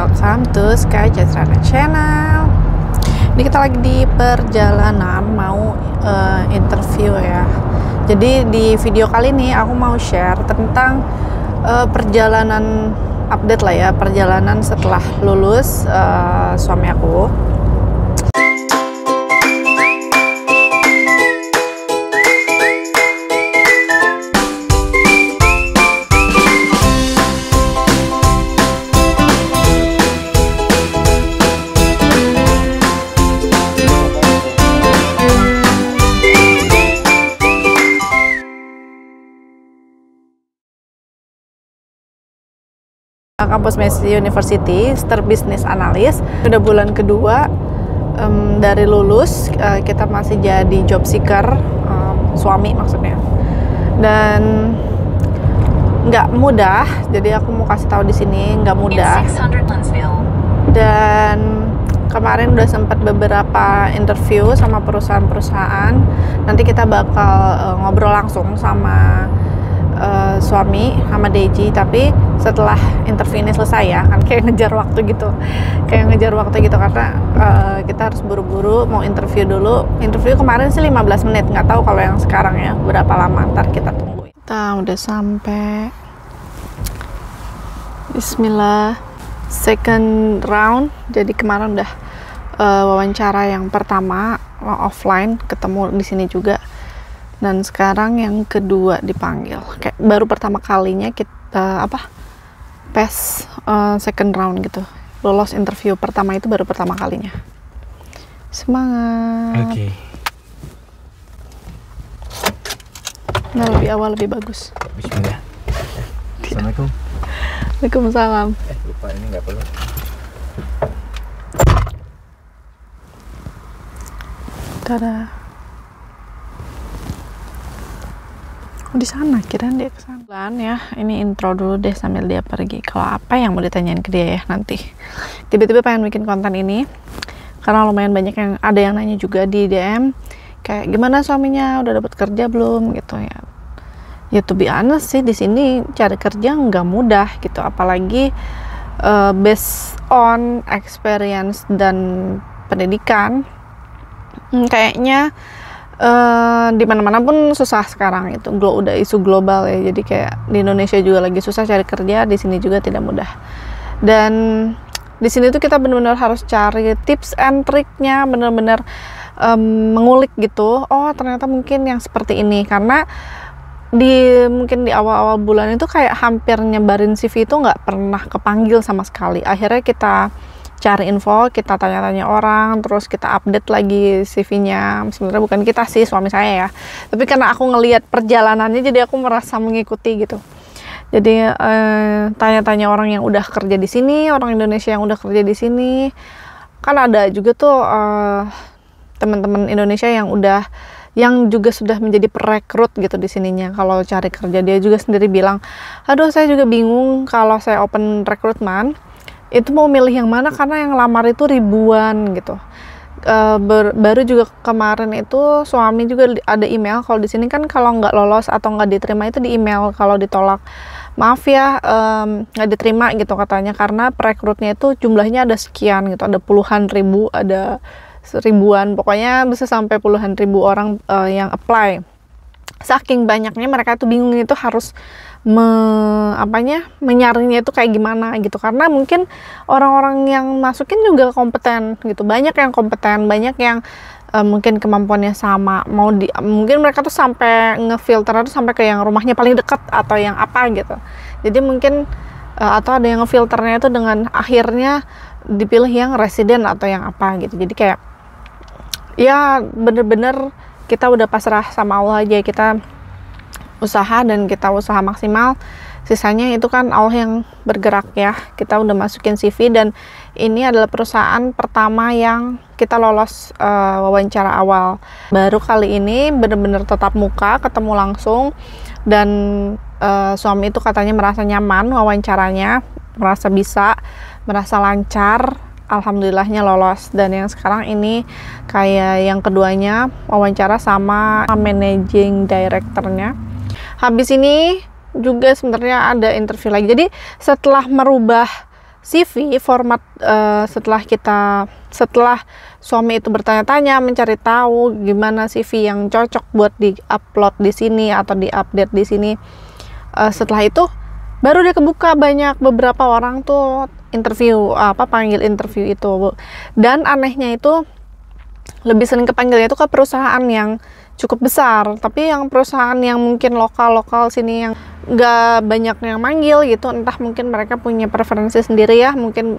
welcome to Sky Castrana Channel. Ini kita lagi di perjalanan mau interview ya. Jadi di video kali ini aku mau share tentang perjalanan update lah ya, perjalanan setelah lulus suami aku. Kampus Messi University, Start Business Analyst. Udah bulan kedua dari lulus, kita masih jadi job seeker, suami maksudnya. Dan nggak mudah, jadi aku mau kasih tahu di sini nggak mudah. Dan kemarin udah sempat beberapa interview sama perusahaan-perusahaan. Nanti kita bakal ngobrol langsung sama suami sama Deji, tapi setelah interview ini selesai ya, kan kayak ngejar waktu gitu karena kita harus buru-buru mau interview dulu. Interview kemarin sih 15 menit, nggak tahu kalau yang sekarang ya berapa lama, ntar kita tungguin. Kita udah sampai. Bismillah, second round. Jadi kemarin udah wawancara yang pertama offline, ketemu di sini juga. Dan sekarang yang kedua dipanggil, kayak baru pertama kalinya kita pass second round gitu, lolos interview pertama itu baru pertama kalinya. Semangat. Oke. Nah, lebih awal lebih bagus. Bismillah. Assalamualaikum. Waalaikumsalam. Lupa ini nggak perlu. Tada. Di sana, kirain dia ke sana ya. Ini intro dulu deh sambil dia pergi. Kalau apa yang mau ditanyain ke dia ya nanti. Tiba-tiba pengen bikin konten ini karena lumayan banyak yang ada yang nanya juga di DM kayak gimana suaminya, udah dapat kerja belum gitu ya. Ya to be honest sih, di sini cari kerja nggak mudah gitu, apalagi based on experience dan pendidikan. Kayaknya di mana-mana pun susah sekarang, itu udah isu global ya. Jadi kayak di Indonesia juga lagi susah cari kerja, di sini juga tidak mudah. Dan di sini tuh kita benar-benar harus cari tips and triknya, benar-benar mengulik gitu. Oh ternyata mungkin yang seperti ini, karena mungkin di awal-awal bulan itu kayak hampir nyebarin CV itu nggak pernah kepanggil sama sekali. Akhirnya kita cari info, kita tanya-tanya orang, terus kita update lagi CV-nya. Sebenarnya bukan kita sih, suami saya ya. Tapi karena aku ngelihat perjalanannya, jadi aku merasa mengikuti gitu. Jadi tanya-tanya orang yang udah kerja di sini, orang Indonesia yang udah kerja di sini. Kan ada juga tuh teman-teman Indonesia yang juga sudah menjadi perekrut gitu di sininya. Kalau cari kerja, dia juga sendiri bilang, aduh saya juga bingung kalau saya open rekrutmen itu mau milih yang mana karena yang lamar itu ribuan gitu. Baru juga kemarin itu suami juga ada email, kalau di sini kan kalau nggak lolos atau nggak diterima itu di email, kalau ditolak maaf ya nggak diterima gitu katanya, karena perekrutnya itu jumlahnya ada sekian gitu, ada puluhan ribu, ada ribuan, pokoknya bisa sampai puluhan ribu orang yang apply. Saking banyaknya mereka tuh bingung itu harus menyaringnya itu kayak gimana gitu, karena mungkin orang-orang yang masukin juga kompeten gitu, banyak yang kompeten, banyak yang mungkin kemampuannya sama, mungkin mereka tuh sampai ngefilter tuh sampai ke yang rumahnya paling dekat atau yang apa gitu. Jadi mungkin atau ada yang ngefilternya itu dengan akhirnya dipilih yang residen atau yang apa gitu. Jadi kayak ya bener-bener kita udah pasrah sama Allah aja, kita usaha dan kita usaha maksimal, sisanya itu kan Allah yang bergerak ya. Kita udah masukin CV dan ini adalah perusahaan pertama yang kita lolos wawancara awal. Baru kali ini bener-bener tatap muka, ketemu langsung, dan suami itu katanya merasa nyaman wawancaranya, merasa bisa, merasa lancar. Alhamdulillahnya lolos. Dan yang sekarang ini kayak yang keduanya wawancara sama managing directornya. Habis ini juga sebenarnya ada interview lagi. Jadi setelah merubah CV format setelah suami itu bertanya-tanya mencari tahu gimana CV yang cocok buat di-upload di sini atau di-update di sini, setelah itu baru dia kebuka banyak beberapa orang tuh panggil interview itu. Dan anehnya itu lebih sering kepanggilnya itu ke perusahaan yang cukup besar, tapi yang perusahaan yang mungkin lokal sini yang nggak banyak yang manggil gitu, entah mungkin mereka punya preferensi sendiri ya, mungkin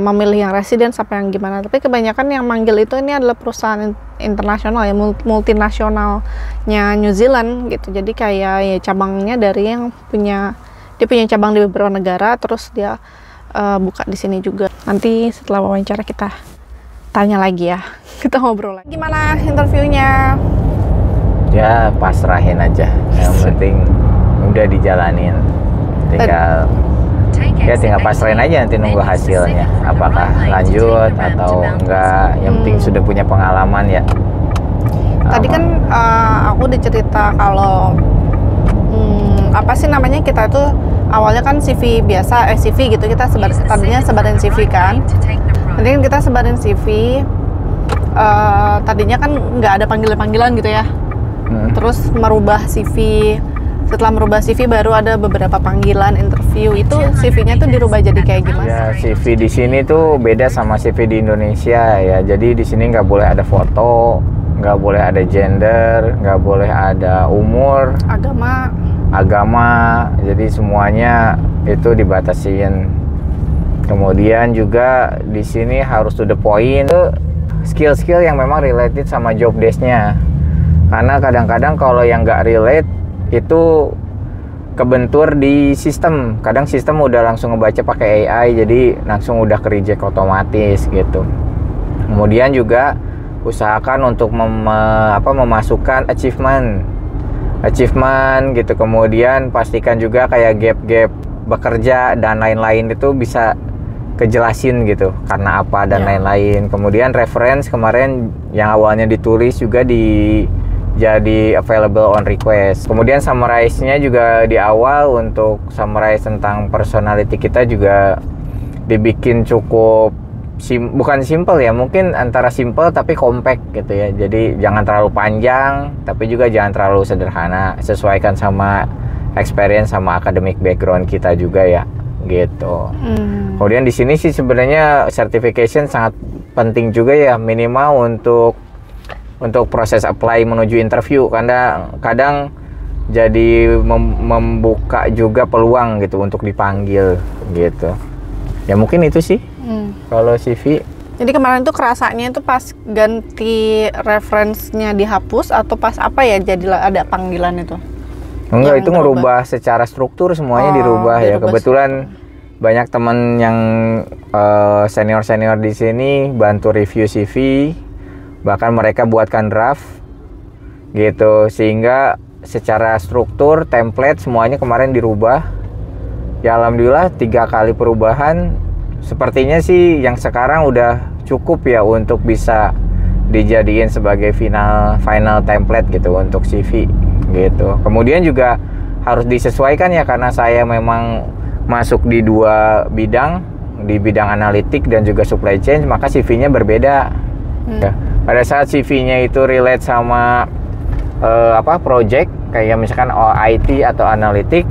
memilih yang resident apa yang gimana, tapi kebanyakan yang manggil itu ini adalah perusahaan internasional ya, multinasionalnya New Zealand gitu. Jadi kayak ya cabangnya dari yang dia punya cabang di beberapa negara, terus dia buka di sini juga. Nanti setelah wawancara kita tanya lagi ya, kita ngobrol lagi. Gimana interviewnya? Ya pasrahin aja, yang penting udah dijalanin, tinggal pasrahin aja, nanti nunggu hasilnya apakah lanjut atau enggak. Yang penting sudah punya pengalaman ya. Tadi kan aku dicerita kalau apa sih namanya, kita itu awalnya kan CV biasa, CV gitu, kita tadinya sebarin CV kan. Nanti kan kita sebarin CV, tadinya kan nggak ada panggilan-panggilan gitu ya. Terus merubah CV, setelah merubah CV baru ada beberapa panggilan interview. Itu CV-nya tuh dirubah jadi kayak gimana? Ya, CV di sini tuh beda sama CV di Indonesia ya. Jadi di sini nggak boleh ada foto, nggak boleh ada gender, nggak boleh ada umur, agama. Jadi semuanya itu dibatasin. Kemudian juga di sini harus to the point, skill-skill yang memang related sama job desk-nya. Karena kadang-kadang kalau yang nggak relate itu kebentur di sistem. Kadang sistem udah langsung ngebaca pakai AI, jadi langsung udah ke reject otomatis gitu. Kemudian juga usahakan untuk memasukkan achievement gitu. Kemudian pastikan juga kayak gap-gap bekerja dan lain-lain itu bisa kejelasin gitu, karena apa dan lain-lain. Kemudian reference kemarin yang awalnya ditulis juga jadi available on request. Kemudian summarize-nya juga di awal, untuk summarize tentang personality kita juga dibikin cukup bukan simple ya, mungkin antara simple tapi compact gitu ya. Jadi jangan terlalu panjang tapi juga jangan terlalu sederhana, sesuaikan sama experience sama academic background kita juga ya gitu. Kemudian di sini sih sebenarnya certification sangat penting juga ya, minimal untuk proses apply menuju interview, karena kadang jadi membuka juga peluang gitu untuk dipanggil gitu. Ya mungkin itu sih kalau CV. Jadi kemarin tuh kerasanya itu pas ganti reference-nya dihapus atau pas apa ya, jadi ada panggilan itu? Enggak, itu ngerubah secara struktur semuanya dirubah ya. Kebetulan banyak teman yang senior-senior di sini bantu review CV. Bahkan mereka buatkan draft gitu, sehingga secara struktur, template semuanya kemarin dirubah. Ya alhamdulillah 3 kali perubahan, sepertinya sih yang sekarang udah cukup ya untuk bisa dijadiin sebagai final template gitu untuk CV gitu. Kemudian juga harus disesuaikan ya, karena saya memang masuk di 2 bidang, di bidang analitik dan juga supply chain, maka CV-nya berbeda. Ya. Pada saat CV-nya itu relate sama project kayak misalkan IT atau analitik,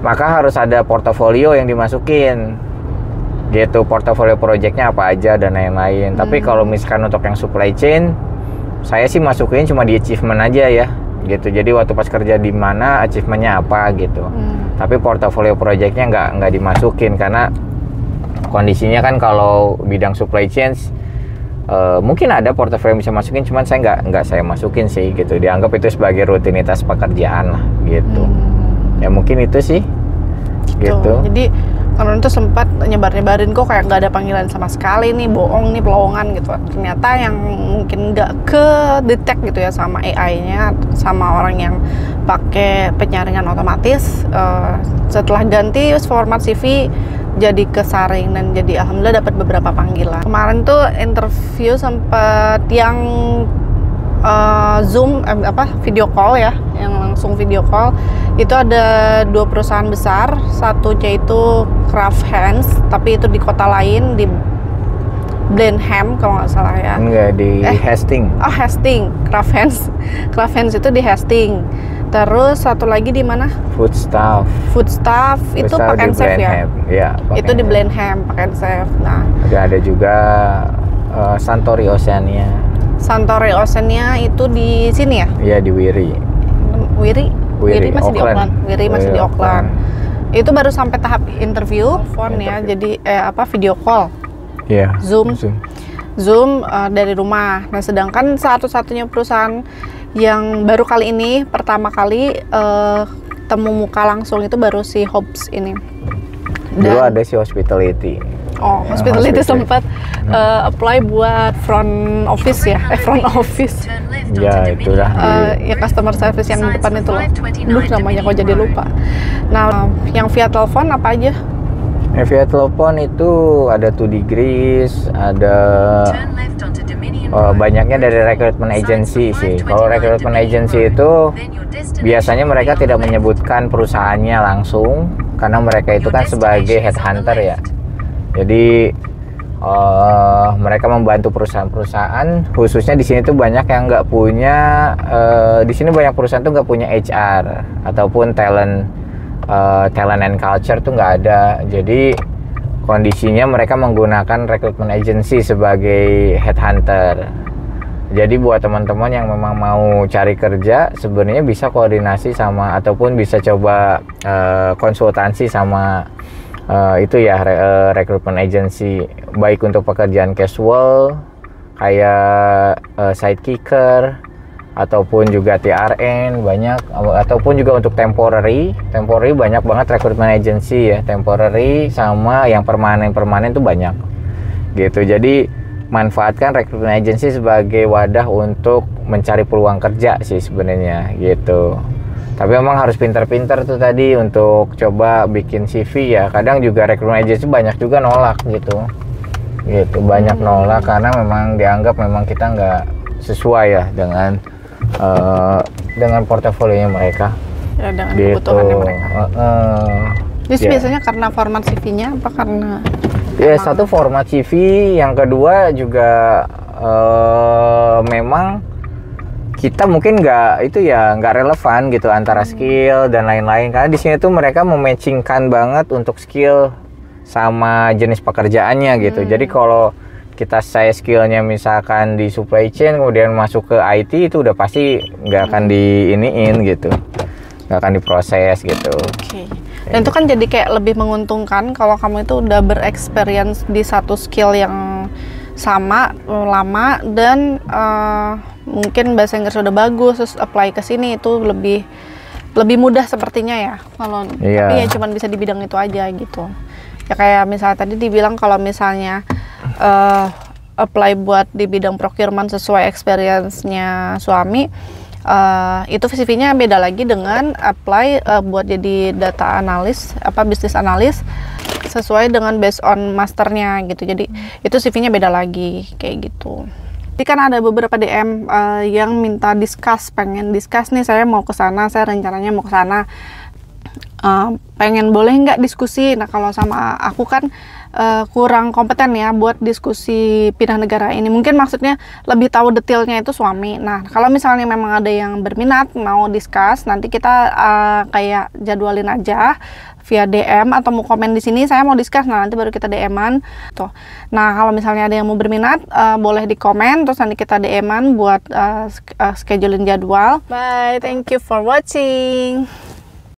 maka harus ada portofolio yang dimasukin gitu, portofolio projectnya apa aja dan lain-lain. Tapi kalau misalkan untuk yang supply chain, saya sih masukin cuma di achievement aja ya gitu. Jadi waktu pas kerja di mana, achievementnya apa gitu. Tapi portofolio projectnya nggak dimasukin, karena kondisinya kan kalau bidang supply chain mungkin ada portofolio yang bisa masukin, cuman saya nggak saya masukin sih gitu. Dianggap itu sebagai rutinitas pekerjaan lah gitu. Ya mungkin itu sih gitu. Jadi kemarin tuh sempat nyebarin kok kayak nggak ada panggilan sama sekali nih, bohong nih, pelowongan gitu. Ternyata yang mungkin nggak ke detect gitu ya sama AI-nya, sama orang yang pakai penyaringan otomatis. Setelah ganti format CV jadi kesaring dan jadi alhamdulillah dapat beberapa panggilan. Kemarin tuh interview sempat yang Zoom video call ya, yang langsung video call. Itu ada 2 perusahaan besar, satunya itu Kraft Heinz, tapi itu di kota lain, di Blenheim kalau nggak salah ya. Enggak, di Hastings. Oh, Hastings, Kraft Heinz. Kraft Heinz itu di Hastings. Terus satu lagi di mana? Foodstuff Itu Pack and Save ya? Iya, itu di Blenheim, Pack and Save. Nah, ada juga Suntory Oceania. Suntory Oceania itu di sini ya? Iya, di Wiri masih di Auckland. Wiri masih di Auckland. Itu baru sampai tahap interview, phone ya. Jadi video call. Iya. Zoom dari rumah. Nah, sedangkan satu-satunya perusahaan yang baru kali ini pertama kali temu muka langsung itu baru si Hobbs ini. Dulu ada si Hospitality. Oh, Hospitality sempat apply buat front office ya, front office. Ya, itulah. Ya customer service yang depan itu loh. Duh, namanya kok jadi lupa. Nah, yang via telepon apa aja? Via telepon itu ada 2 Degrees, ada banyaknya dari recruitment agency sih. Kalau recruitment agency itu biasanya mereka tidak menyebutkan perusahaannya langsung karena mereka itu kan sebagai headhunter ya. Jadi mereka membantu perusahaan-perusahaan, khususnya di sini tuh banyak yang nggak punya, di sini banyak perusahaan tuh nggak punya HR ataupun talent and culture tuh nggak ada. Jadi kondisinya mereka menggunakan recruitment agency sebagai headhunter. Jadi buat teman-teman yang memang mau cari kerja, sebenarnya bisa koordinasi sama ataupun bisa coba konsultansi sama itu ya recruitment agency, baik untuk pekerjaan casual kayak side kicker ataupun juga TRN banyak, ataupun juga untuk temporary banyak banget recruitment agency ya, temporary sama yang permanen tuh banyak gitu. Jadi manfaatkan recruitment agency sebagai wadah untuk mencari peluang kerja sih sebenarnya gitu. Tapi memang harus pintar-pintar tuh tadi untuk coba bikin CV ya. Kadang juga recruitment agency banyak juga nolak gitu banyak nolak karena memang dianggap memang kita nggak sesuai ya dengan portofolionya mereka ya, dengan kebutuhannya mereka. Jadi Ya. biasanya karena format CV-nya apa karena Ya, satu format CV, yang kedua juga memang kita mungkin nggak relevan gitu antara skill dan lain-lain, karena di sini tuh mereka mematchingkan banget untuk skill sama jenis pekerjaannya gitu. Jadi kalau saya skillnya misalkan di supply chain kemudian masuk ke IT, itu udah pasti nggak akan diiniin gitu, nggak akan diproses gitu. Oke. Dan itu kan jadi kayak lebih menguntungkan kalau kamu itu udah berexperience di satu skill yang sama lama dan mungkin bahasa Inggris udah bagus, terus apply ke sini itu lebih mudah sepertinya ya. Kalau tapi ya cuman bisa di bidang itu aja gitu. Ya kayak misalnya tadi dibilang kalau misalnya apply buat di bidang procurement sesuai experience-nya suami, itu CV-nya beda lagi dengan apply buat jadi data analis, business analyst sesuai dengan based on masternya gitu. Jadi itu CV-nya beda lagi kayak gitu. Jadi kan ada beberapa DM yang minta pengen discuss nih, saya mau ke sana, saya rencananya mau ke sana. Pengen boleh nggak diskusi? Nah kalau sama aku kan kurang kompeten ya buat diskusi pindah negara ini. Mungkin maksudnya lebih tahu detailnya itu suami. Nah kalau misalnya memang ada yang berminat mau discuss, nanti kita kayak jadwalin aja via DM atau mau komen di sini, saya mau discuss, nah nanti baru kita DM-an tuh. Nah kalau misalnya ada yang mau berminat boleh di komen, terus nanti kita DM-an buat schedulein jadwal. Bye, thank you for watching.